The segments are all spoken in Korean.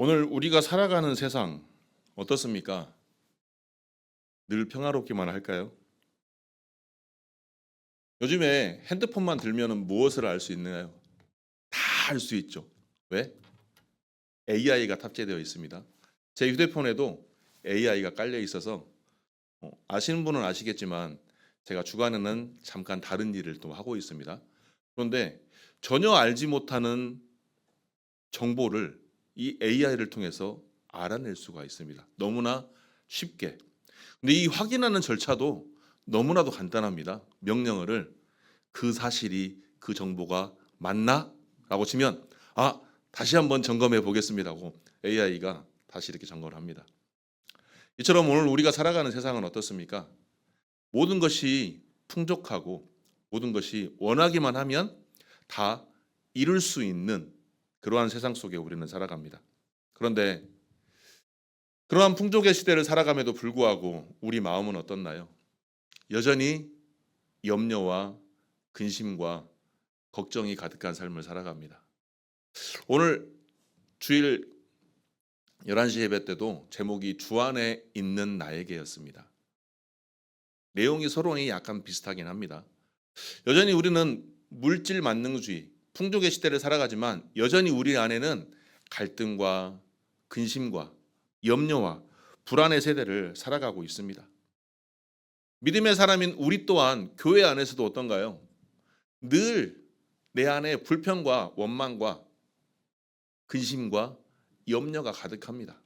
오늘 우리가 살아가는 세상 어떻습니까? 늘 평화롭기만 할까요? 요즘에 핸드폰만 들면은 무엇을 알 수 있나요? 다 알 수 있죠. 왜? AI가 탑재되어 있습니다. 제 휴대폰에도 AI가 깔려 있어서 아시는 분은 아시겠지만 제가 주간에는 잠깐 다른 일을 또 하고 있습니다. 그런데 전혀 알지 못하는 정보를 이 AI를 통해서 알아낼 수가 있습니다. 너무나 쉽게. 근데 이 확인하는 절차도 너무나도 간단합니다. 명령어를 그 사실이 그 정보가 맞나? 라고 치면 다시 한번 점검해 보겠습니다 하고 AI가 다시 이렇게 점검을 합니다. 이처럼 오늘 우리가 살아가는 세상은 어떻습니까? 모든 것이 풍족하고 모든 것이 원하기만 하면 다 이룰 수 있는 그러한 세상 속에 우리는 살아갑니다. 그런데 그러한 풍족의 시대를 살아감에도 불구하고 우리 마음은 어떻나요? 여전히 염려와 근심과 걱정이 가득한 삶을 살아갑니다. 오늘 주일 11시 예배 때도 제목이 주 안에 있는 나에게였습니다. 내용이 서론이 약간 비슷하긴 합니다. 여전히 우리는 물질 만능주의, 풍족의 시대를 살아가지만 여전히 우리 안에는 갈등과 근심과 염려와 불안의 세대를 살아가고 있습니다. 믿음의 사람인 우리 또한 교회 안에서도 어떤가요? 늘 내 안에 불평과 원망과 근심과 염려가 가득합니다.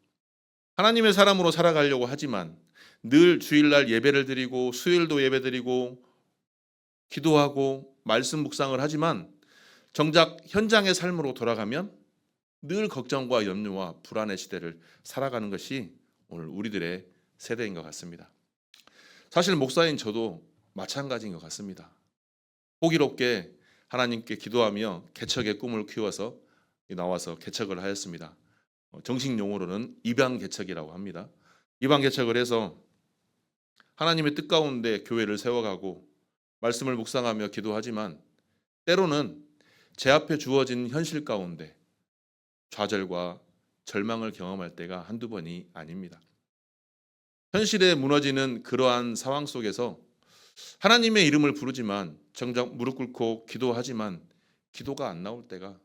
하나님의 사람으로 살아가려고 하지만 늘 주일날 예배를 드리고 수요일도 예배 드리고 기도하고 말씀 묵상을 하지만 정작 현장의 삶으로 돌아가면 늘 걱정과 염려와 불안의 시대를 살아가는 것이 오늘 우리들의 세대인 것 같습니다. 사실 목사인 저도 마찬가지인 것 같습니다. 호기롭게 하나님께 기도하며 개척의 꿈을 키워서 나와서 개척을 하였습니다. 정식 용어로는 입양 개척이라고 합니다. 입양 개척을 해서 하나님의 뜻 가운데 교회를 세워가고 말씀을 묵상하며 기도하지만 때로는 제 앞에 주어진 현실 가운데 좌절과 절망을 경험할 때가 한두 번이 아닙니다. 현실에 무너지는 그러한 상황 속에서 하나님의 이름을 부르지만 정작 무릎 꿇고 기도하지만 기도가 안 나올 때가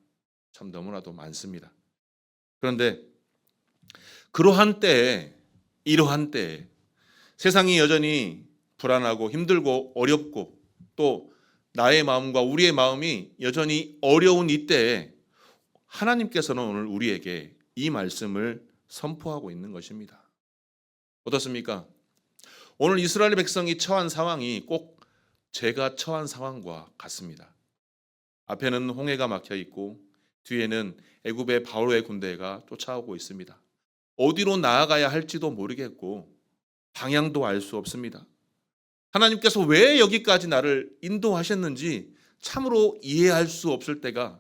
참 너무나도 많습니다. 그런데 이러한 때에 세상이 여전히 불안하고 힘들고 어렵고 또 나의 마음과 우리의 마음이 여전히 어려운 이때에 하나님께서는 오늘 우리에게 이 말씀을 선포하고 있는 것입니다. 어떻습니까? 오늘 이스라엘 백성이 처한 상황이 꼭 제가 처한 상황과 같습니다. 앞에는 홍해가 막혀 있고 뒤에는 애굽의 바로의 군대가 쫓아오고 있습니다. 어디로 나아가야 할지도 모르겠고 방향도 알 수 없습니다. 하나님께서 왜 여기까지 나를 인도하셨는지 참으로 이해할 수 없을 때가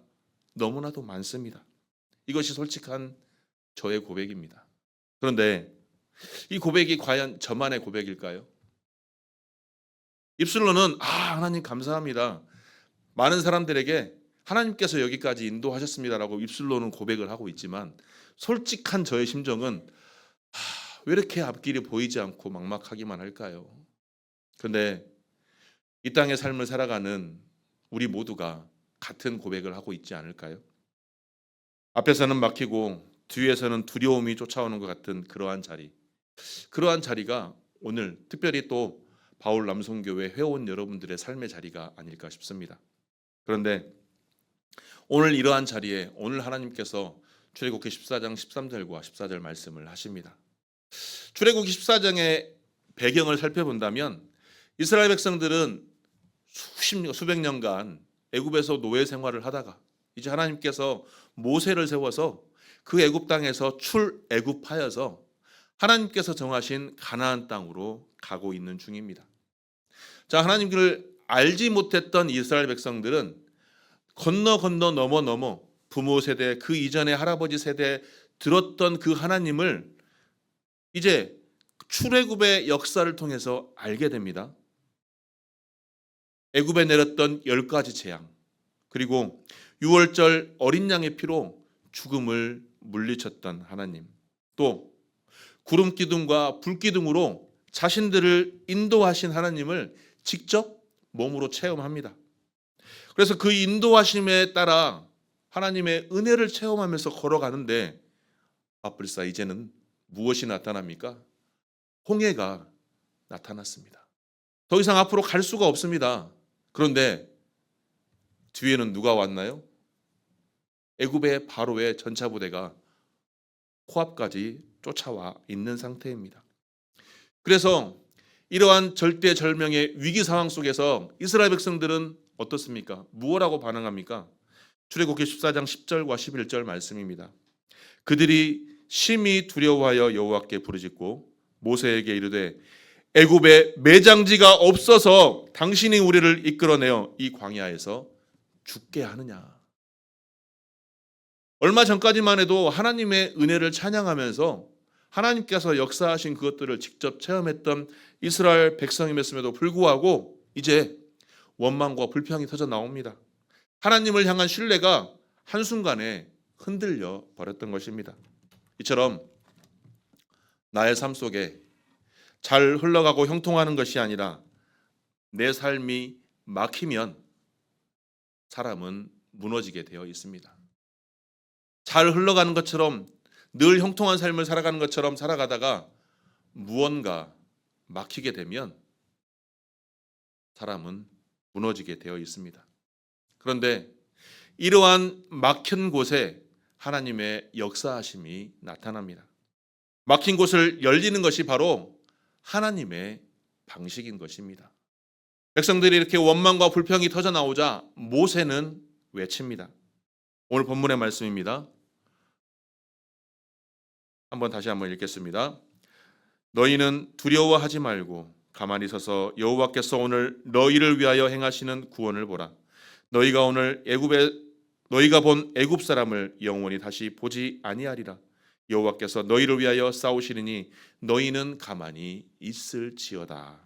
너무나도 많습니다. 이것이 솔직한 저의 고백입니다. 그런데 이 고백이 과연 저만의 고백일까요? 입술로는 하나님 감사합니다. 많은 사람들에게 하나님께서 여기까지 인도하셨습니다라고 입술로는 고백을 하고 있지만 솔직한 저의 심정은 왜 이렇게 앞길이 보이지 않고 막막하기만 할까요? 그런데 이 땅의 삶을 살아가는 우리 모두가 같은 고백을 하고 있지 않을까요? 앞에서는 막히고 뒤에서는 두려움이 쫓아오는 것 같은 그러한 자리가 오늘 특별히 또 바울 남성교회 회원 여러분들의 삶의 자리가 아닐까 싶습니다. 그런데 오늘 이러한 자리에 오늘 하나님께서 출애굽기 14장 13절과 14절 말씀을 하십니다. 출애굽기 14장의 배경을 살펴본다면 이스라엘 백성들은 수백 년간 애굽에서 노예 생활을 하다가 이제 하나님께서 모세를 세워서 그 애굽 땅에서 출애굽하여서 하나님께서 정하신 가나안 땅으로 가고 있는 중입니다. 자, 하나님을 알지 못했던 이스라엘 백성들은 건너 넘어 부모 세대 그 이전의 할아버지 세대 들었던 그 하나님을 이제 출애굽의 역사를 통해서 알게 됩니다. 애굽에 내렸던 10가지 재앙 그리고 유월절 어린 양의 피로 죽음을 물리쳤던 하나님, 또 구름 기둥과 불 기둥으로 자신들을 인도하신 하나님을 직접 몸으로 체험합니다. 그래서 그 인도하심에 따라 하나님의 은혜를 체험하면서 걸어가는데 아뿔싸 이제는 무엇이 나타납니까? 홍해가 나타났습니다. 더 이상 앞으로 갈 수가 없습니다. 그런데 뒤에는 누가 왔나요? 애굽의 바로의 전차부대가 코앞까지 쫓아와 있는 상태입니다. 그래서 이러한 절대절명의 위기 상황 속에서 이스라엘 백성들은 어떻습니까? 무엇라고 반응합니까? 출애굽기 14장 10절과 11절 말씀입니다. 그들이 심히 두려워하여 여호와께 부르짖고 모세에게 이르되 애굽에 매장지가 없어서 당신이 우리를 이끌어내어 이 광야에서 죽게 하느냐. 얼마 전까지만 해도 하나님의 은혜를 찬양하면서 하나님께서 역사하신 그것들을 직접 체험했던 이스라엘 백성임에도 불구하고 이제 원망과 불평이 터져 나옵니다. 하나님을 향한 신뢰가 한순간에 흔들려 버렸던 것입니다. 이처럼 나의 삶 속에 잘 흘러가고 형통하는 것이 아니라 내 삶이 막히면 사람은 무너지게 되어 있습니다. 잘 흘러가는 것처럼 늘 형통한 삶을 살아가는 것처럼 살아가다가 무언가 막히게 되면 사람은 무너지게 되어 있습니다. 그런데 이러한 막힌 곳에 하나님의 역사하심이 나타납니다. 막힌 곳을 열리는 것이 바로 하나님의 방식인 것입니다. 백성들이 이렇게 원망과 불평이 터져 나오자 모세는 외칩니다. 오늘 본문의 말씀입니다. 다시 한번 읽겠습니다. 너희는 두려워하지 말고 가만히 서서 여호와께서 오늘 너희를 위하여 행하시는 구원을 보라. 너희가 본 애굽 사람을 영원히 다시 보지 아니하리라. 여호와께서 너희를 위하여 싸우시리니 너희는 가만히 있을지어다.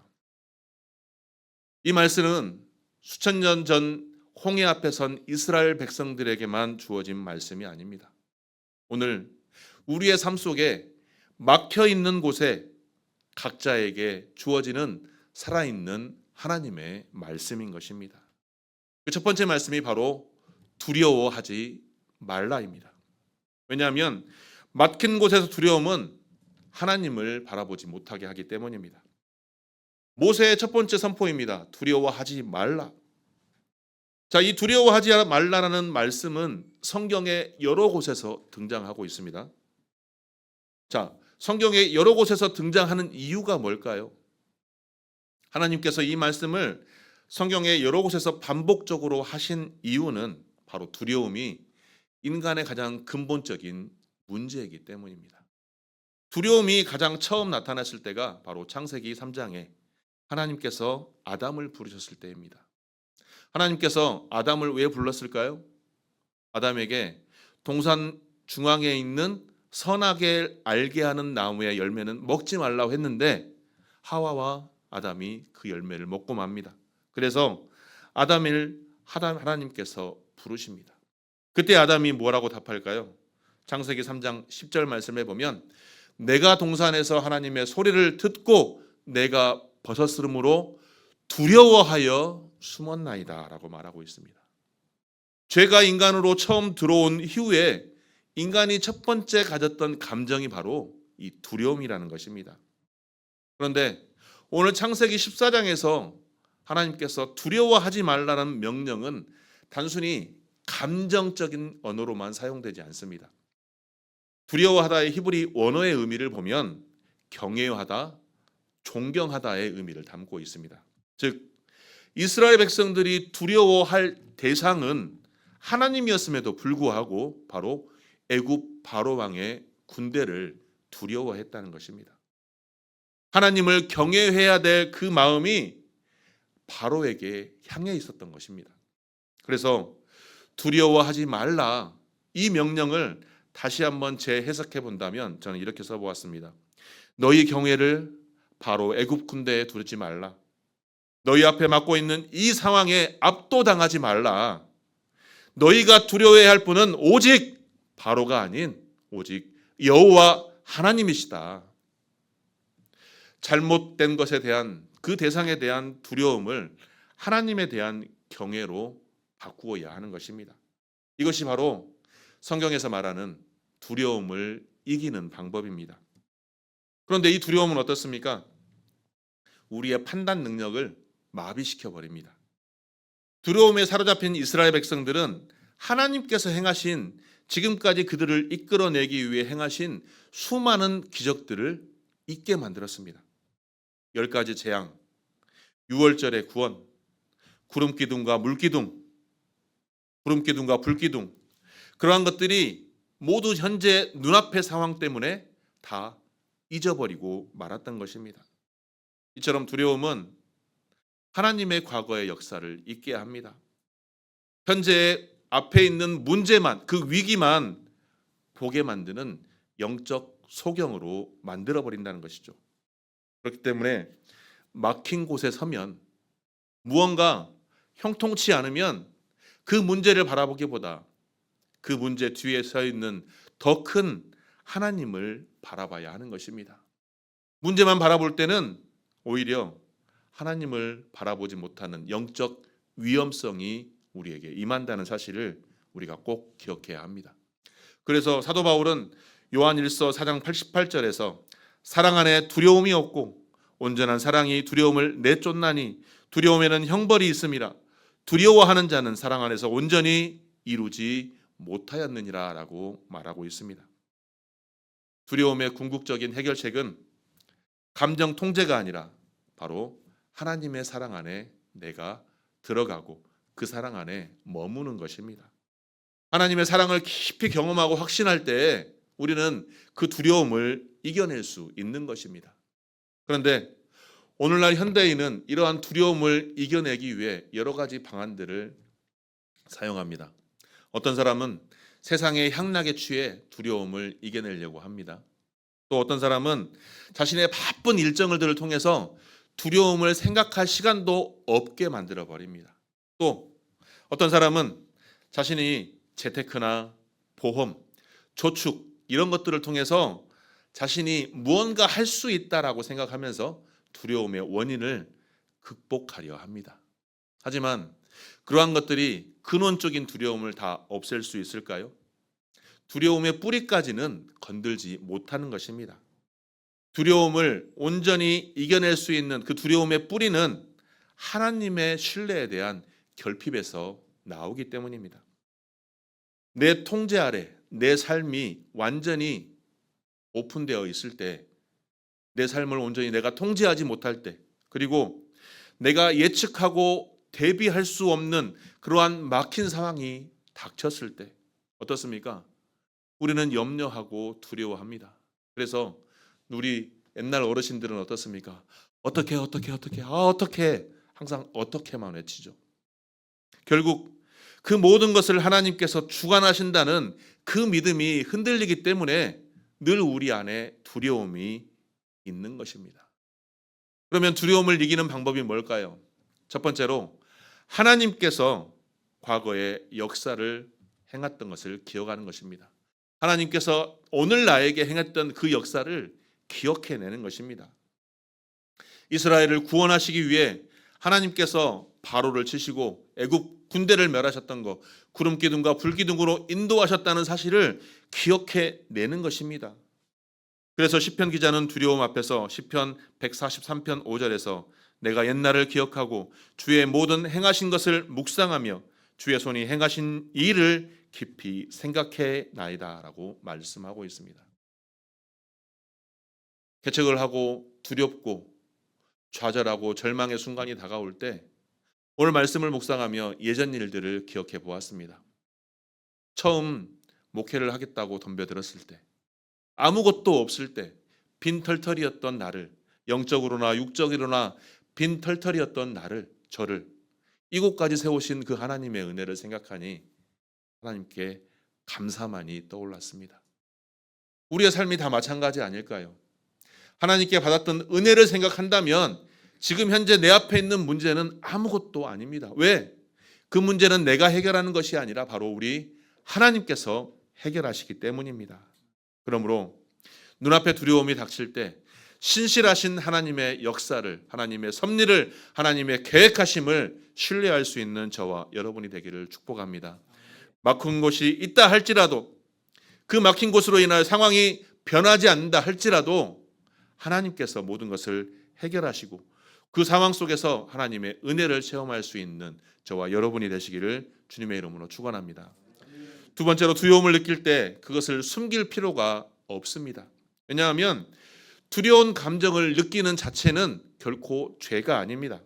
이 말씀은 수천 년 전 홍해 앞에 선 이스라엘 백성들에게만 주어진 말씀이 아닙니다. 오늘 우리의 삶 속에 막혀 있는 곳에 각자에게 주어지는 살아있는 하나님의 말씀인 것입니다. 그 첫 번째 말씀이 바로 두려워하지 말라입니다. 왜냐하면 막힌 곳에서 두려움은 하나님을 바라보지 못하게 하기 때문입니다. 모세의 첫 번째 선포입니다. 두려워하지 말라. 자, 이 두려워하지 말라라는 말씀은 성경의 여러 곳에서 등장하고 있습니다. 자, 성경의 여러 곳에서 등장하는 이유가 뭘까요? 하나님께서 이 말씀을 성경의 여러 곳에서 반복적으로 하신 이유는 바로 두려움이 인간의 가장 근본적인 문제이기 때문입니다. 두려움이 가장 처음 나타났을 때가 바로 창세기 3장에 하나님께서 아담을 부르셨을 때입니다. 하나님께서 아담을 왜 불렀을까요? 아담에게 동산 중앙에 있는 선악을 알게 하는 나무의 열매는 먹지 말라고 했는데 하와와 아담이 그 열매를 먹고 맙니다. 그래서 아담을 하나님께서 부르십니다. 그때 아담이 뭐라고 답할까요? 창세기 3장 10절 말씀에 보면 내가 동산에서 하나님의 소리를 듣고 내가 벗었으므로 두려워하여 숨었나이다 라고 말하고 있습니다. 죄가 인간으로 처음 들어온 이후에 인간이 첫 번째 가졌던 감정이 바로 이 두려움이라는 것입니다. 그런데 오늘 창세기 14장에서 하나님께서 두려워하지 말라는 명령은 단순히 감정적인 언어로만 사용되지 않습니다. 두려워하다의 히브리 원어의 의미를 보면 경외하다, 존경하다의 의미를 담고 있습니다. 즉 이스라엘 백성들이 두려워할 대상은 하나님이었음에도 불구하고 바로 애굽 바로 왕의 군대를 두려워했다는 것입니다. 하나님을 경외해야 될 그 마음이 바로에게 향해 있었던 것입니다. 그래서 두려워하지 말라 이 명령을 다시 한번 재해석해 본다면 저는 이렇게 써보았습니다. 너희 경외를 바로 애굽 군대에 두르지 말라. 너희 앞에 맡고 있는 이 상황에 압도당하지 말라. 너희가 두려워해야 할 분은 오직 바로가 아닌 오직 여호와 하나님이시다. 잘못된 것에 대한 그 대상에 대한 두려움을 하나님에 대한 경외로 바꾸어야 하는 것입니다. 이것이 바로 성경에서 말하는 두려움을 이기는 방법입니다. 그런데 이 두려움은 어떻습니까? 우리의 판단 능력을 마비시켜 버립니다. 두려움에 사로잡힌 이스라엘 백성들은 하나님께서 행하신, 지금까지 그들을 이끌어내기 위해 행하신 수많은 기적들을 잊게 만들었습니다. 10가지 재앙, 6월절의 구원, 구름기둥과 물기둥, 구름기둥과 불기둥, 그러한 것들이 모두 현재 눈앞의 상황 때문에 다 잊어버리고 말았던 것입니다. 이처럼 두려움은 하나님의 과거의 역사를 잊게 합니다. 현재 앞에 있는 문제만, 그 위기만 보게 만드는 영적 소경으로 만들어버린다는 것이죠. 그렇기 때문에 막힌 곳에 서면, 무언가 형통치 않으면 그 문제를 바라보기보다 그 문제 뒤에 서 있는 더 큰 하나님을 바라봐야 하는 것입니다. 문제만 바라볼 때는 오히려 하나님을 바라보지 못하는 영적 위험성이 우리에게 임한다는 사실을 우리가 꼭 기억해야 합니다. 그래서 사도 바울은 요한일서 4장 88절에서 사랑 안에 두려움이 없고 온전한 사랑이 두려움을 내쫓나니 두려움에는 형벌이 있음이라 두려워하는 자는 사랑 안에서 온전히 이루지 못하였느니라 라고 말하고 있습니다. 두려움의 궁극적인 해결책은 감정 통제가 아니라 바로 하나님의 사랑 안에 내가 들어가고 그 사랑 안에 머무는 것입니다. 하나님의 사랑을 깊이 경험하고 확신할 때 우리는 그 두려움을 이겨낼 수 있는 것입니다. 그런데 오늘날 현대인은 이러한 두려움을 이겨내기 위해 여러 가지 방안들을 사용합니다. 어떤 사람은 세상의 향락에 취해 두려움을 이겨내려고 합니다. 또 어떤 사람은 자신의 바쁜 일정들을 통해서 두려움을 생각할 시간도 없게 만들어 버립니다. 또 어떤 사람은 자신이 재테크나 보험, 저축 이런 것들을 통해서 자신이 무언가 할 수 있다라고 생각하면서 두려움의 원인을 극복하려 합니다. 하지만 그러한 것들이 근원적인 두려움을 다 없앨 수 있을까요? 두려움의 뿌리까지는 건들지 못하는 것입니다. 두려움을 온전히 이겨낼 수 있는 그 두려움의 뿌리는 하나님의 신뢰에 대한 결핍에서 나오기 때문입니다. 내 통제 아래 내 삶이 완전히 오픈되어 있을 때, 내 삶을 온전히 내가 통제하지 못할 때, 그리고 내가 예측하고 대비할 수 없는 그러한 막힌 상황이 닥쳤을 때 어떻습니까? 우리는 염려하고 두려워합니다. 그래서 우리 옛날 어르신들은 어떻습니까? 어떻게 항상 어떻게만 외치죠. 결국 그 모든 것을 하나님께서 주관하신다는 그 믿음이 흔들리기 때문에 늘 우리 안에 두려움이 있는 것입니다. 그러면 두려움을 이기는 방법이 뭘까요? 첫 번째로 하나님께서 과거의 역사를 행했던 것을 기억하는 것입니다. 하나님께서 오늘 나에게 행했던 그 역사를 기억해내는 것입니다. 이스라엘을 구원하시기 위해 하나님께서 바로를 치시고 애굽 군대를 멸하셨던 것, 구름기둥과 불기둥으로 인도하셨다는 사실을 기억해내는 것입니다. 그래서 시편 기자는 두려움 앞에서 시편 143편 5절에서 내가 옛날을 기억하고 주의 모든 행하신 것을 묵상하며 주의 손이 행하신 일을 깊이 생각해 나이다라고 말씀하고 있습니다. 개척을 하고 두렵고 좌절하고 절망의 순간이 다가올 때 오늘 말씀을 묵상하며 예전 일들을 기억해 보았습니다. 처음 목회를 하겠다고 덤벼들었을 때, 아무것도 없을 때 빈털털이었던 나를, 영적으로나 육적으로나 빈털털이었던 나를, 저를 이곳까지 세우신 그 하나님의 은혜를 생각하니 하나님께 감사만이 떠올랐습니다. 우리의 삶이 다 마찬가지 아닐까요? 하나님께 받았던 은혜를 생각한다면 지금 현재 내 앞에 있는 문제는 아무것도 아닙니다. 왜? 그 문제는 내가 해결하는 것이 아니라 바로 우리 하나님께서 해결하시기 때문입니다. 그러므로 눈앞에 두려움이 닥칠 때 신실하신 하나님의 역사를, 하나님의 섭리를, 하나님의 계획하심을 신뢰할 수 있는 저와 여러분이 되기를 축복합니다. 막힌 곳이 있다 할지라도, 그 막힌 곳으로 인하여 상황이 변하지 않는다 할지라도 하나님께서 모든 것을 해결하시고 그 상황 속에서 하나님의 은혜를 체험할 수 있는 저와 여러분이 되시기를 주님의 이름으로 축원합니다. 두 번째로, 두려움을 느낄 때 그것을 숨길 필요가 없습니다. 왜냐하면 두려운 감정을 느끼는 자체는 결코 죄가 아닙니다.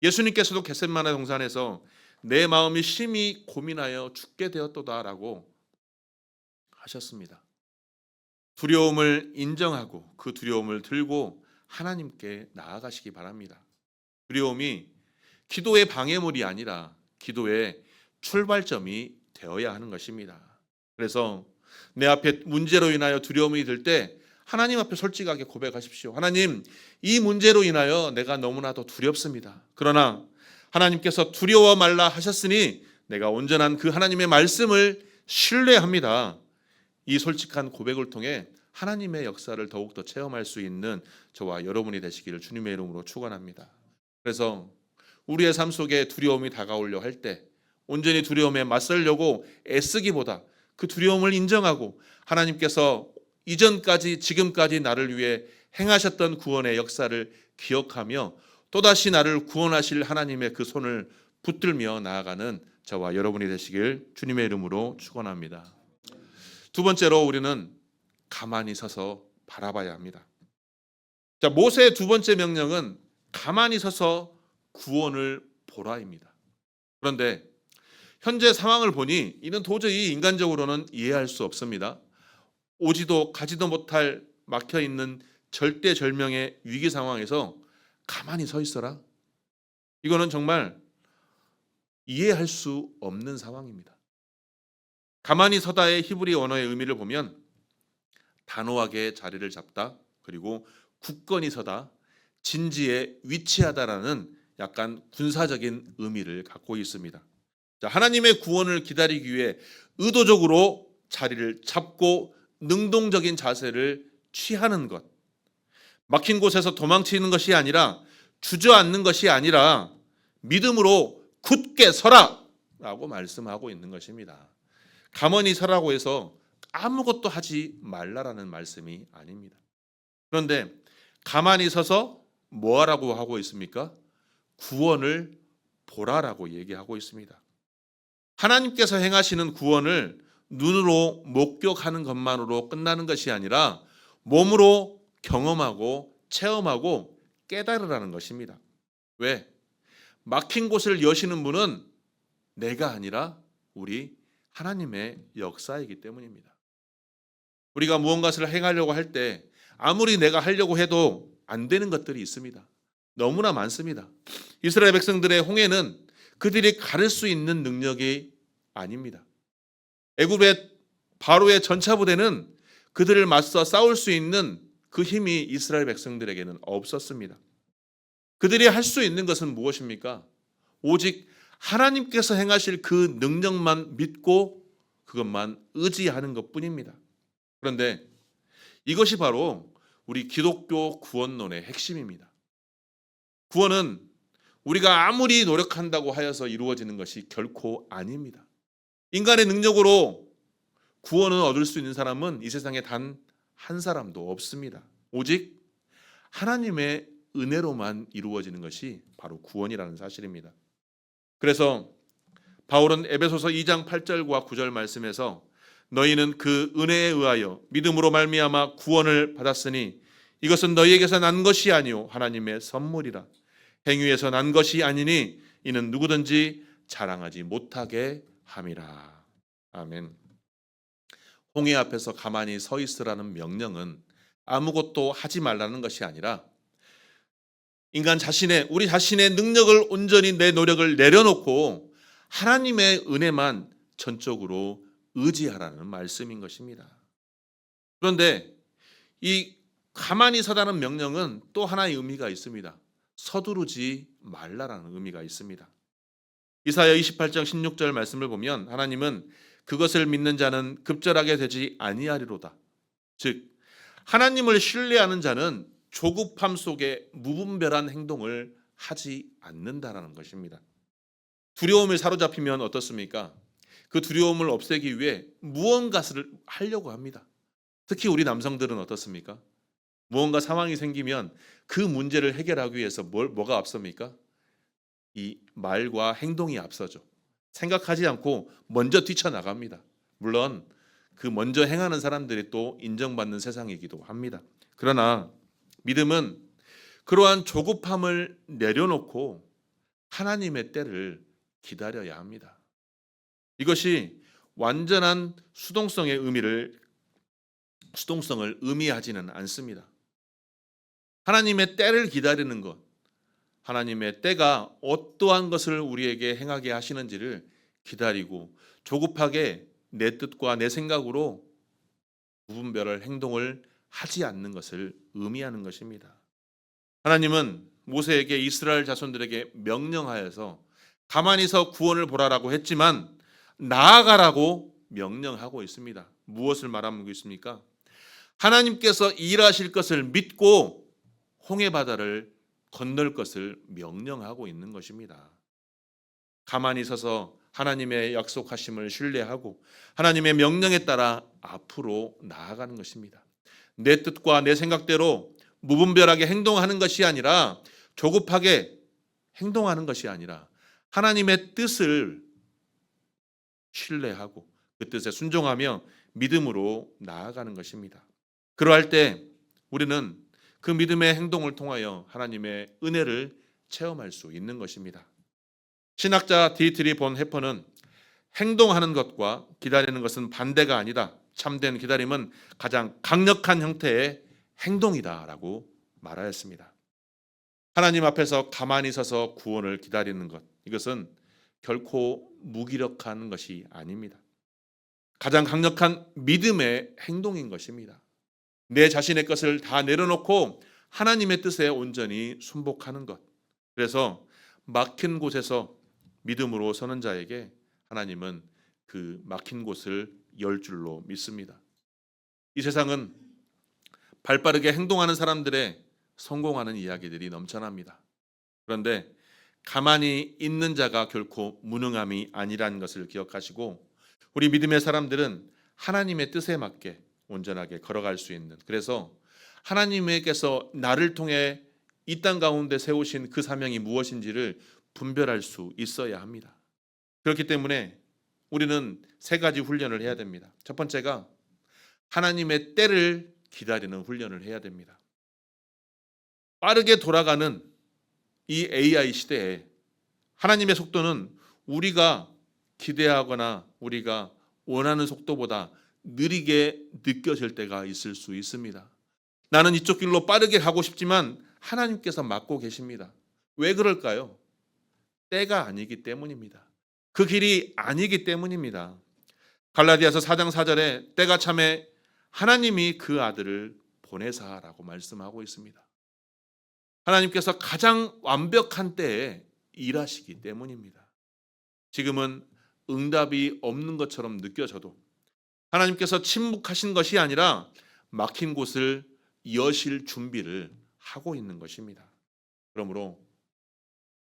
예수님께서도 겟세마네 동산에서 내 마음이 심히 고민하여 죽게 되었도다라고 하셨습니다. 두려움을 인정하고 그 두려움을 들고 하나님께 나아가시기 바랍니다. 두려움이 기도의 방해물이 아니라 기도의 출발점이 되어야 하는 것입니다. 그래서 내 앞에 문제로 인하여 두려움이 들 때 하나님 앞에 솔직하게 고백하십시오. 하나님, 이 문제로 인하여 내가 너무나도 두렵습니다. 그러나 하나님께서 두려워 말라 하셨으니 내가 온전한 그 하나님의 말씀을 신뢰합니다. 이 솔직한 고백을 통해 하나님의 역사를 더욱더 체험할 수 있는 저와 여러분이 되시기를 주님의 이름으로 축원합니다. 그래서 우리의 삶 속에 두려움이 다가오려 할 때 온전히 두려움에 맞서려고 애쓰기보다 그 두려움을 인정하고 하나님께서 이전까지 지금까지 나를 위해 행하셨던 구원의 역사를 기억하며 또다시 나를 구원하실 하나님의 그 손을 붙들며 나아가는 저와 여러분이 되시길 주님의 이름으로 축원합니다. 두 번째로, 우리는 가만히 서서 바라봐야 합니다. 자, 모세의 두 번째 명령은 가만히 서서 구원을 보라입니다. 그런데 현재 상황을 보니 이는 도저히 인간적으로는 이해할 수 없습니다. 오지도 가지도 못할 막혀있는 절대절명의 위기 상황에서 가만히 서 있어라? 이거는 정말 이해할 수 없는 상황입니다. 가만히 서다의 히브리 언어의 의미를 보면 단호하게 자리를 잡다, 그리고 굳건히 서다, 진지에 위치하다라는 약간 군사적인 의미를 갖고 있습니다. 자, 하나님의 구원을 기다리기 위해 의도적으로 자리를 잡고 능동적인 자세를 취하는 것, 막힌 곳에서 도망치는 것이 아니라, 주저앉는 것이 아니라 믿음으로 굳게 서라 라고 말씀하고 있는 것입니다. 가만히 서라고 해서 아무것도 하지 말라라는 말씀이 아닙니다. 그런데 가만히 서서 뭐 하라고 하고 있습니까? 구원을 보라라고 얘기하고 있습니다. 하나님께서 행하시는 구원을 눈으로 목격하는 것만으로 끝나는 것이 아니라 몸으로 경험하고 체험하고 깨달으라는 것입니다. 왜? 막힌 곳을 여시는 분은 내가 아니라 우리 하나님의 역사이기 때문입니다. 우리가 무언가를 행하려고 할 때 아무리 내가 하려고 해도 안 되는 것들이 있습니다. 너무나 많습니다. 이스라엘 백성들의 홍해는 그들이 가를 수 있는 능력이 아닙니다. 애굽의 바로의 전차부대는 그들을 맞서 싸울 수 있는 그 힘이 이스라엘 백성들에게는 없었습니다. 그들이 할 수 있는 것은 무엇입니까? 오직 하나님께서 행하실 그 능력만 믿고 그것만 의지하는 것뿐입니다. 그런데 이것이 바로 우리 기독교 구원론의 핵심입니다. 구원은 우리가 아무리 노력한다고 하여서 이루어지는 것이 결코 아닙니다. 인간의 능력으로 구원을 얻을 수 있는 사람은 이 세상에 단 한 사람도 없습니다. 오직 하나님의 은혜로만 이루어지는 것이 바로 구원이라는 사실입니다. 그래서 바울은 에베소서 2장 8절과 9절 말씀에서 너희는 그 은혜에 의하여 믿음으로 말미암아 구원을 받았으니 이것은 너희에게서 난 것이 아니요 하나님의 선물이라. 행위에서 난 것이 아니니 이는 누구든지 자랑하지 못하게 함이라. 아멘. 홍해 앞에서 가만히 서 있으라는 명령은 아무것도 하지 말라는 것이 아니라 우리 자신의 능력을 온전히 내 노력을 내려놓고 하나님의 은혜만 전적으로 의지하라는 말씀인 것입니다. 그런데 이 가만히 서다는 명령은 또 하나의 의미가 있습니다. 서두르지 말라라는 의미가 있습니다. 이사야 28장 16절 말씀을 보면 하나님은 그것을 믿는 자는 급절하게 되지 아니하리로다. 즉 하나님을 신뢰하는 자는 조급함 속에 무분별한 행동을 하지 않는다라는 것입니다. 두려움에 사로잡히면 어떻습니까? 그 두려움을 없애기 위해 무언가를 하려고 합니다. 특히 우리 남성들은 어떻습니까? 무언가 상황이 생기면 그 문제를 해결하기 위해서 뭐가 앞섭니까? 이 말과 행동이 앞서죠. 생각하지 않고 먼저 뛰쳐나갑니다. 물론 그 먼저 행하는 사람들이 또 인정받는 세상이기도 합니다. 그러나 믿음은 그러한 조급함을 내려놓고 하나님의 때를 기다려야 합니다. 이것이 완전한 수동성을 의미하지는 않습니다. 하나님의 때를 기다리는 것, 하나님의 때가 어떠한 것을 우리에게 행하게 하시는지를 기다리고 조급하게 내 뜻과 내 생각으로 무분별한 행동을 하지 않는 것을 의미하는 것입니다. 하나님은 모세에게 이스라엘 자손들에게 명령하여서 가만히서 구원을 보라라고 했지만 나아가라고 명령하고 있습니다. 무엇을 말하고 있습니까? 하나님께서 일하실 것을 믿고 홍해 바다를 건널 것을 명령하고 있는 것입니다. 가만히 서서 하나님의 약속하심을 신뢰하고 하나님의 명령에 따라 앞으로 나아가는 것입니다. 내 뜻과 내 생각대로 무분별하게 행동하는 것이 아니라 조급하게 행동하는 것이 아니라 하나님의 뜻을 신뢰하고 그 뜻에 순종하며 믿음으로 나아가는 것입니다. 그러할 때 우리는 그 믿음의 행동을 통하여 하나님의 은혜를 체험할 수 있는 것입니다. 신학자 디트리 본 해퍼는 행동하는 것과 기다리는 것은 반대가 아니다. 참된 기다림은 가장 강력한 형태의 행동이다라고 말하였습니다. 하나님 앞에서 가만히 서서 구원을 기다리는 것, 이것은 결코 무기력한 것이 아닙니다. 가장 강력한 믿음의 행동인 것입니다. 내 자신의 것을 다 내려놓고 하나님의 뜻에 온전히 순복하는 것. 그래서 막힌 곳에서 믿음으로 서는 자에게 하나님은 그 막힌 곳을 열 줄로 믿습니다. 이 세상은 발빠르게 행동하는 사람들의 성공하는 이야기들이 넘쳐납니다. 그런데 가만히 있는 자가 결코 무능함이 아니라는 것을 기억하시고 우리 믿음의 사람들은 하나님의 뜻에 맞게 온전하게 걸어갈 수 있는, 그래서 하나님께서 나를 통해 이 땅 가운데 세우신 그 사명이 무엇인지를 분별할 수 있어야 합니다. 그렇기 때문에 우리는 세 가지 훈련을 해야 됩니다. 첫 번째가 하나님의 때를 기다리는 훈련을 해야 됩니다. 빠르게 돌아가는 이 AI 시대에 하나님의 속도는 우리가 기대하거나 우리가 원하는 속도보다 느리게 느껴질 때가 있을 수 있습니다. 나는 이쪽 길로 빠르게 가고 싶지만 하나님께서 막고 계십니다. 왜 그럴까요? 때가 아니기 때문입니다. 그 길이 아니기 때문입니다. 갈라디아서 4장 4절에 때가 참에 하나님이 그 아들을 보내사라고 말씀하고 있습니다. 하나님께서 가장 완벽한 때에 일하시기 때문입니다. 지금은 응답이 없는 것처럼 느껴져도 하나님께서 침묵하신 것이 아니라 막힌 곳을 여실 준비를 하고 있는 것입니다. 그러므로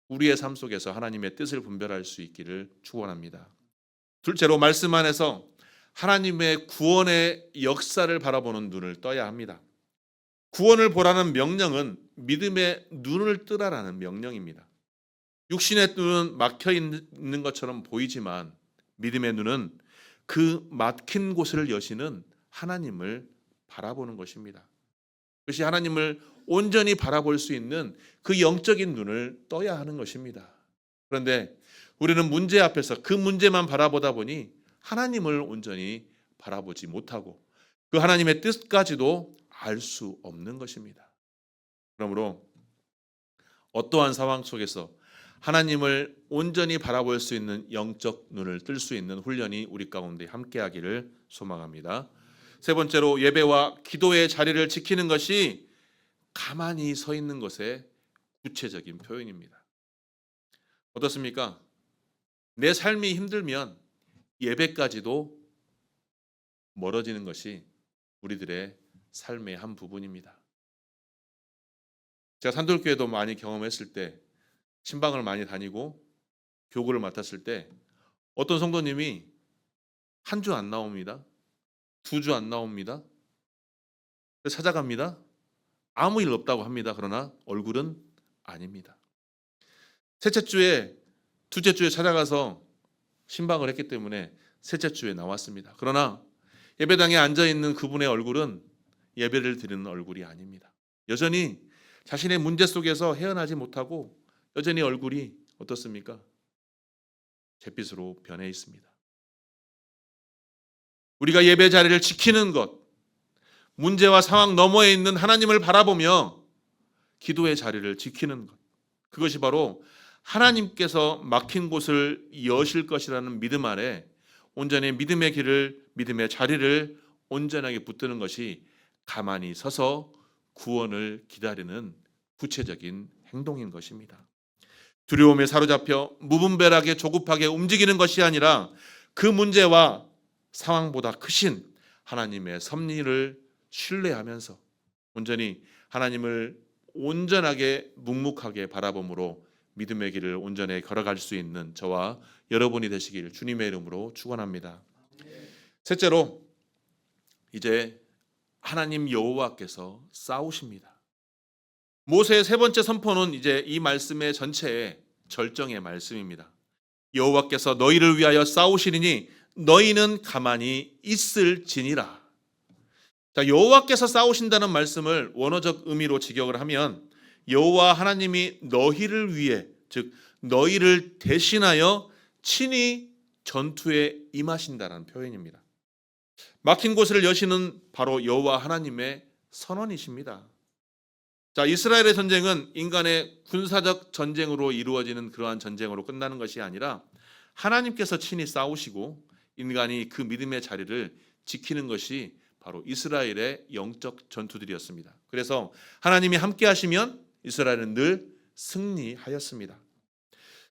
우리의 삶 속에서 하나님의 뜻을 분별할 수 있기를 축원합니다. 둘째로 말씀 안에서 하나님의 구원의 역사를 바라보는 눈을 떠야 합니다. 구원을 보라는 명령은 믿음의 눈을 뜨라라는 명령입니다. 육신의 눈은 막혀 있는 것처럼 보이지만 믿음의 눈은 그 막힌 곳을 여시는 하나님을 바라보는 것입니다. 그것이 하나님을 온전히 바라볼 수 있는 그 영적인 눈을 떠야 하는 것입니다. 그런데 우리는 문제 앞에서 그 문제만 바라보다 보니 하나님을 온전히 바라보지 못하고 그 하나님의 뜻까지도 알 수 없는 것입니다. 그러므로 어떠한 상황 속에서 하나님을 온전히 바라볼 수 있는 영적 눈을 뜰 수 있는 훈련이 우리 가운데 함께하기를 소망합니다. 세 번째로 예배와 기도의 자리를 지키는 것이 가만히 서 있는 것의 구체적인 표현입니다. 어떻습니까? 내 삶이 힘들면 예배까지도 멀어지는 것이 우리들의 삶의 한 부분입니다. 제가 산돌교회도 많이 경험했을 때, 신방을 많이 다니고 교구를 맡았을 때 어떤 성도님이 한 주 안 나옵니다. 2주 안 나옵니다. 찾아갑니다. 아무 일 없다고 합니다. 그러나 얼굴은 아닙니다. 셋째 주에, 둘째 주에 찾아가서 신방을 했기 때문에 셋째 주에 나왔습니다. 그러나 예배당에 앉아있는 그분의 얼굴은 예배를 드리는 얼굴이 아닙니다. 여전히 자신의 문제 속에서 헤어나지 못하고 여전히 얼굴이 어떻습니까? 잿빛으로 변해 있습니다. 우리가 예배 자리를 지키는 것, 문제와 상황 너머에 있는 하나님을 바라보며 기도의 자리를 지키는 것, 그것이 바로 하나님께서 막힌 곳을 여실 것이라는 믿음 아래 온전히 믿음의 길을, 믿음의 자리를 온전하게 붙드는 것이 가만히 서서 구원을 기다리는 구체적인 행동인 것입니다. 두려움에 사로잡혀 무분별하게 조급하게 움직이는 것이 아니라 그 문제와 상황보다 크신 하나님의 섭리를 신뢰하면서 온전히 하나님을 온전하게 묵묵하게 바라봄으로 믿음의 길을 온전히 걸어갈 수 있는 저와 여러분이 되시길 주님의 이름으로 축원합니다. 셋째로, 이제 하나님 여호와께서 싸우십니다. 모세의 세 번째 선포는 이제 이 말씀의 전체의 절정의 말씀입니다. 여호와께서 너희를 위하여 싸우시리니 너희는 가만히 있을지니라. 자, 여호와께서 싸우신다는 말씀을 원어적 의미로 직역을 하면 여호와 하나님이 너희를 위해, 즉 너희를 대신하여 친히 전투에 임하신다는 표현입니다. 막힌 곳을 여시는 바로 여호와 하나님의 선언이십니다. 자, 이스라엘의 전쟁은 인간의 군사적 전쟁으로 이루어지는 그러한 전쟁으로 끝나는 것이 아니라 하나님께서 친히 싸우시고 인간이 그 믿음의 자리를 지키는 것이 바로 이스라엘의 영적 전투들이었습니다. 그래서 하나님이 함께 하시면 이스라엘은 늘 승리하였습니다.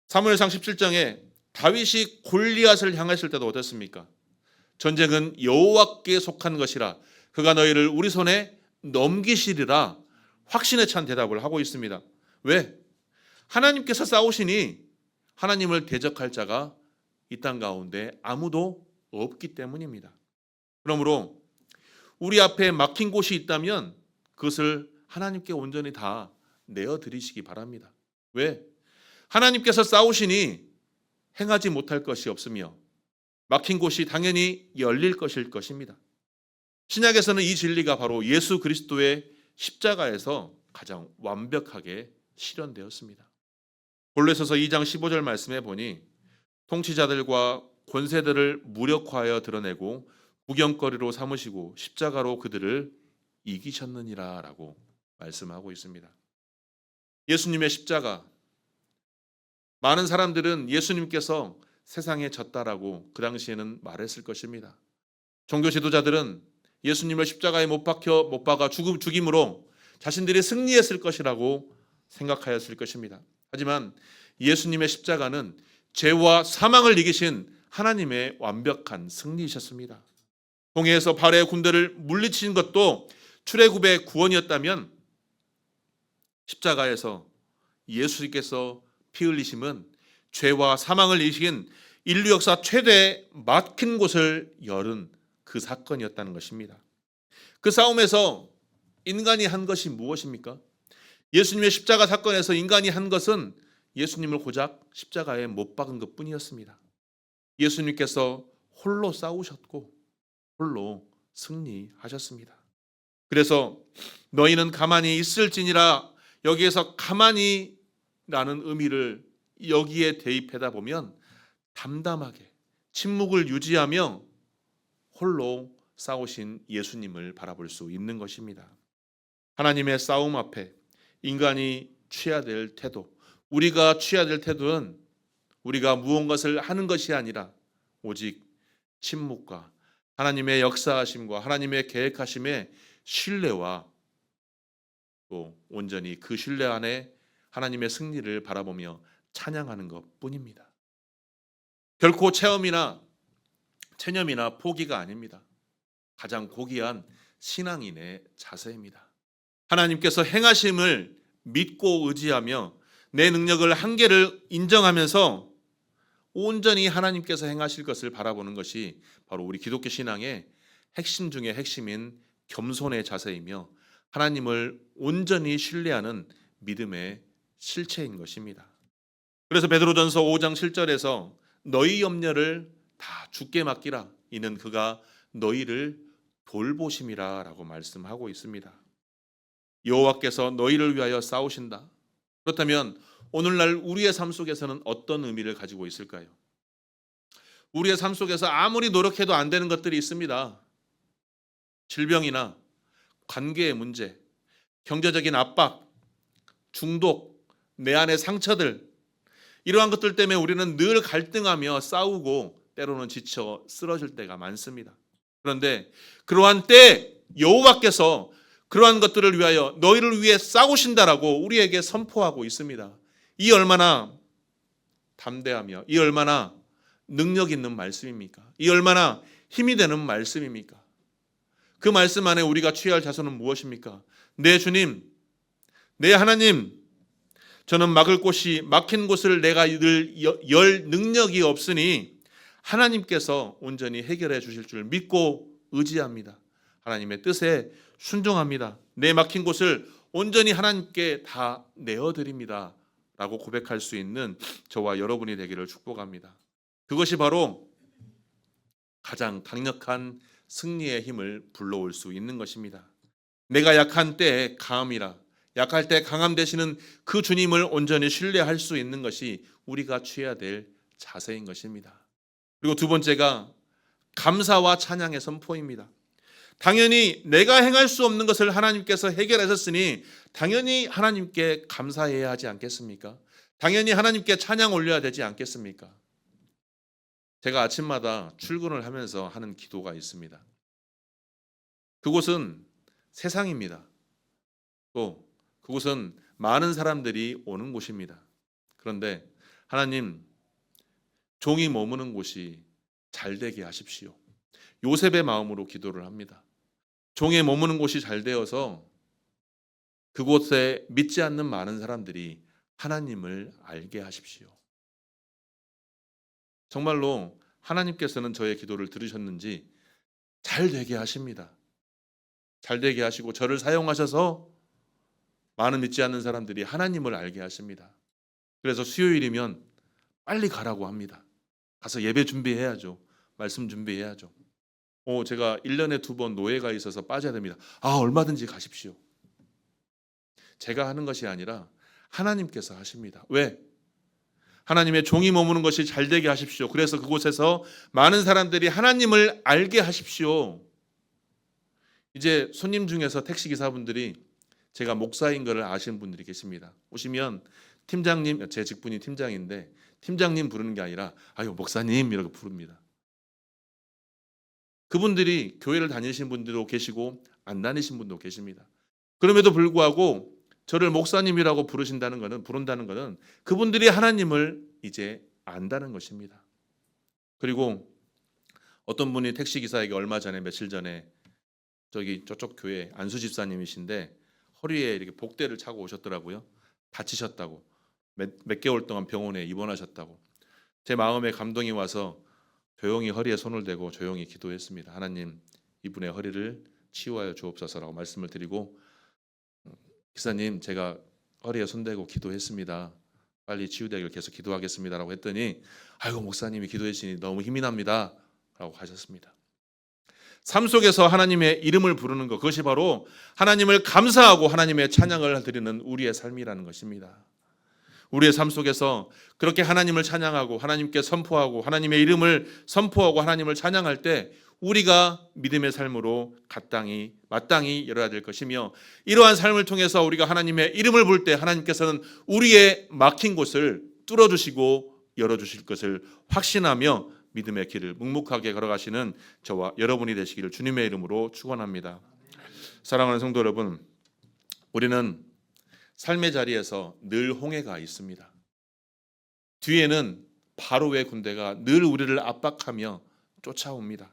사무엘상 17장에 다윗이 골리앗을 향했을 때도 어떻습니까? 전쟁은 여호와께 속한 것이라 그가 너희를 우리 손에 넘기시리라 확신에 찬 대답을 하고 있습니다. 왜? 하나님께서 싸우시니 하나님을 대적할 자가 이 땅 가운데 아무도 없기 때문입니다. 그러므로 우리 앞에 막힌 곳이 있다면 그것을 하나님께 온전히 다 내어드리시기 바랍니다. 왜? 하나님께서 싸우시니 행하지 못할 것이 없으며 막힌 곳이 당연히 열릴 것일 것입니다. 신약에서는 이 진리가 바로 예수 그리스도의 십자가에서 가장 완벽하게 실현되었습니다. 골로새서 2장 15절 말씀에 보니 통치자들과 권세들을 무력화하여 드러내고 구경거리로 삼으시고 십자가로 그들을 이기셨느니라 라고 말씀하고 있습니다. 예수님의 십자가, 많은 사람들은 예수님께서 세상에 졌다라고 그 당시에는 말했을 것입니다. 종교 지도자들은 예수님을 십자가에 못 박아 죽임으로 자신들이 승리했을 것이라고 생각하였을 것입니다. 하지만 예수님의 십자가는 죄와 사망을 이기신 하나님의 완벽한 승리이셨습니다. 홍해에서 바로의 군대를 물리친 것도 출애굽의 구원이었다면 십자가에서 예수님께서 피 흘리심은 죄와 사망을 이기신 인류 역사 최대 막힌 곳을 열은 그 사건이었다는 것입니다. 그 싸움에서 인간이 한 것이 무엇입니까? 예수님의 십자가 사건에서 인간이 한 것은 예수님을 고작 십자가에 못 박은 것뿐이었습니다. 예수님께서 홀로 싸우셨고 홀로 승리하셨습니다. 그래서 너희는 가만히 있을지니라, 여기에서 가만히라는 의미를 여기에 대입하다 보면 담담하게 침묵을 유지하며 홀로 싸우신 예수님을 바라볼 수 있는 것입니다. 하나님의 싸움 앞에 인간이 취해야 될 태도, 우리가 취해야 될 태도는 우리가 무언가를 하는 것이 아니라 오직 침묵과 하나님의 역사하심과 하나님의 계획하심의 신뢰와 또 온전히 그 신뢰 안에 하나님의 승리를 바라보며 찬양하는 것뿐입니다. 결코 체념이나 포기가 아닙니다. 가장 고귀한 신앙인의 자세입니다. 하나님께서 행하심을 믿고 의지하며 내 능력을 한계를 인정하면서 온전히 하나님께서 행하실 것을 바라보는 것이 바로 우리 기독교 신앙의 핵심 중의 핵심인 겸손의 자세이며 하나님을 온전히 신뢰하는 믿음의 실체인 것입니다. 그래서 베드로전서 5장 7절에서 너희 염려를 다 주께 맡기라 이는 그가 너희를 돌보심이라 라고 말씀하고 있습니다. 여호와께서 너희를 위하여 싸우신다. 그렇다면 오늘날 우리의 삶 속에서는 어떤 의미를 가지고 있을까요? 우리의 삶 속에서 아무리 노력해도 안 되는 것들이 있습니다. 질병이나 관계의 문제, 경제적인 압박, 중독, 내 안의 상처들, 이러한 것들 때문에 우리는 늘 갈등하며 싸우고 때로는 지쳐 쓰러질 때가 많습니다. 그런데 그러한 때 여호와께서 그러한 것들을 위하여 너희를 위해 싸우신다라고 우리에게 선포하고 있습니다. 이 얼마나 담대하며 이 얼마나 능력 있는 말씀입니까? 이 얼마나 힘이 되는 말씀입니까? 그 말씀 안에 우리가 취할 자세는 무엇입니까? 내 주님, 내 하나님, 저는 막을 곳이 막힌 곳을 내가 열 능력이 없으니 하나님께서 온전히 해결해 주실 줄 믿고 의지합니다. 하나님의 뜻에 순종합니다. 내 막힌 곳을 온전히 하나님께 다 내어드립니다. 라고 고백할 수 있는 저와 여러분이 되기를 축복합니다. 그것이 바로 가장 강력한 승리의 힘을 불러올 수 있는 것입니다. 내가 약한 때에 강함이라 약할 때 강함 되시는 그 주님을 온전히 신뢰할 수 있는 것이 우리가 취해야 될 자세인 것입니다. 그리고 두 번째가 감사와 찬양의 선포입니다. 당연히 내가 행할 수 없는 것을 하나님께서 해결하셨으니 당연히 하나님께 감사해야 하지 않겠습니까? 당연히 하나님께 찬양 올려야 되지 않겠습니까? 제가 아침마다 출근을 하면서 하는 기도가 있습니다. 그곳은 세상입니다. 또 그곳은 많은 사람들이 오는 곳입니다. 그런데 하나님, 종이 머무는 곳이 잘 되게 하십시오. 요셉의 마음으로 기도를 합니다. 종에 머무는 곳이 잘 되어서 그곳에 믿지 않는 많은 사람들이 하나님을 알게 하십시오. 정말로 하나님께서는 저의 기도를 들으셨는지 잘 되게 하십니다. 잘 되게 하시고 저를 사용하셔서 많은 믿지 않는 사람들이 하나님을 알게 하십니다. 그래서 수요일이면 빨리 가라고 합니다. 가서 예배 준비해야죠. 말씀 준비해야죠. 제가 1년에 2번 노예가 있어서 빠져야 됩니다. 얼마든지 가십시오. 제가 하는 것이 아니라 하나님께서 하십니다. 왜? 하나님의 종이 머무는 것이 잘 되게 하십시오. 그래서 그곳에서 많은 사람들이 하나님을 알게 하십시오. 이제 손님 중에서 택시기사분들이 제가 목사인 것을 아시는 분들이 계십니다. 오시면 팀장님, 제 직분이 팀장인데 팀장님 부르는 게 아니라 목사님 이라고 부릅니다. 그분들이 교회를 다니신 분들도 계시고 안 다니신 분도 계십니다. 그럼에도 불구하고 저를 목사님이라고 부른다는 것은 그분들이 하나님을 이제 안다는 것입니다. 그리고 어떤 분이 택시기사에게 며칠 전에 저쪽 교회 안수 집사님이신데 허리에 이렇게 복대를 차고 오셨더라고요. 다치셨다고. 몇 개월 동안 병원에 입원하셨다고. 제 마음에 감동이 와서 조용히 허리에 손을 대고 조용히 기도했습니다. 하나님, 이분의 허리를 치유하여 주옵소서라고 말씀을 드리고, 기사님, 제가 허리에 손대고 기도했습니다. 빨리 치유되길 계속 기도하겠습니다라고 했더니 목사님이 기도해 주시니 너무 힘이 납니다 라고 하셨습니다. 삶 속에서 하나님의 이름을 부르는 것, 그것이 바로 하나님을 감사하고 하나님의 찬양을 드리는 우리의 삶이라는 것입니다. 우리의 삶 속에서 그렇게 하나님을 찬양하고 하나님께 선포하고 하나님의 이름을 선포하고 하나님을 찬양할 때 우리가 믿음의 삶으로 마땅히 열어야 될 것이며, 이러한 삶을 통해서 우리가 하나님의 이름을 부를 때 하나님께서는 우리의 막힌 곳을 뚫어주시고 열어주실 것을 확신하며 믿음의 길을 묵묵하게 걸어가시는 저와 여러분이 되시기를 주님의 이름으로 축원합니다. 사랑하는 성도 여러분, 우리는 삶의 자리에서 늘 홍해가 있습니다. 뒤에는 바로의 군대가 늘 우리를 압박하며 쫓아옵니다.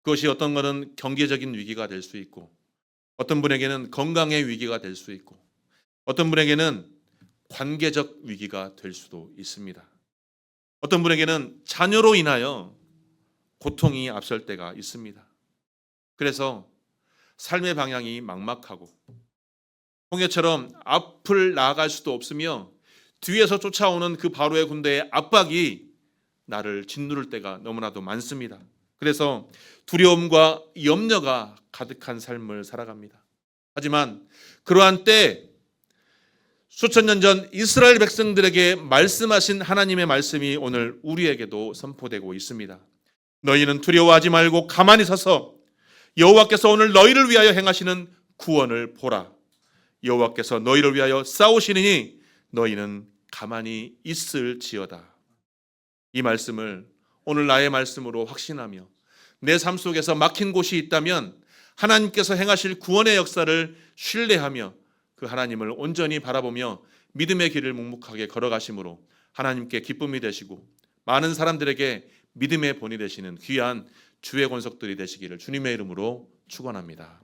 그것이 어떤 것은 경제적인 위기가 될 수 있고, 어떤 분에게는 건강의 위기가 될 수 있고, 어떤 분에게는 관계적 위기가 될 수도 있습니다. 어떤 분에게는 자녀로 인하여 고통이 앞설 때가 있습니다. 그래서 삶의 방향이 막막하고 홍해처럼 앞을 나아갈 수도 없으며 뒤에서 쫓아오는 그 바로의 군대의 압박이 나를 짓누를 때가 너무나도 많습니다. 그래서 두려움과 염려가 가득한 삶을 살아갑니다. 하지만 그러한 때 수천 년 전 이스라엘 백성들에게 말씀하신 하나님의 말씀이 오늘 우리에게도 선포되고 있습니다. 너희는 두려워하지 말고 가만히 서서 여호와께서 오늘 너희를 위하여 행하시는 구원을 보라. 여호와께서 너희를 위하여 싸우시느니 너희는 가만히 있을지어다. 이 말씀을 오늘 나의 말씀으로 확신하며 내 삶 속에서 막힌 곳이 있다면 하나님께서 행하실 구원의 역사를 신뢰하며 그 하나님을 온전히 바라보며 믿음의 길을 묵묵하게 걸어가심으로 하나님께 기쁨이 되시고 많은 사람들에게 믿음의 본이 되시는 귀한 주의 권속들이 되시기를 주님의 이름으로 축원합니다.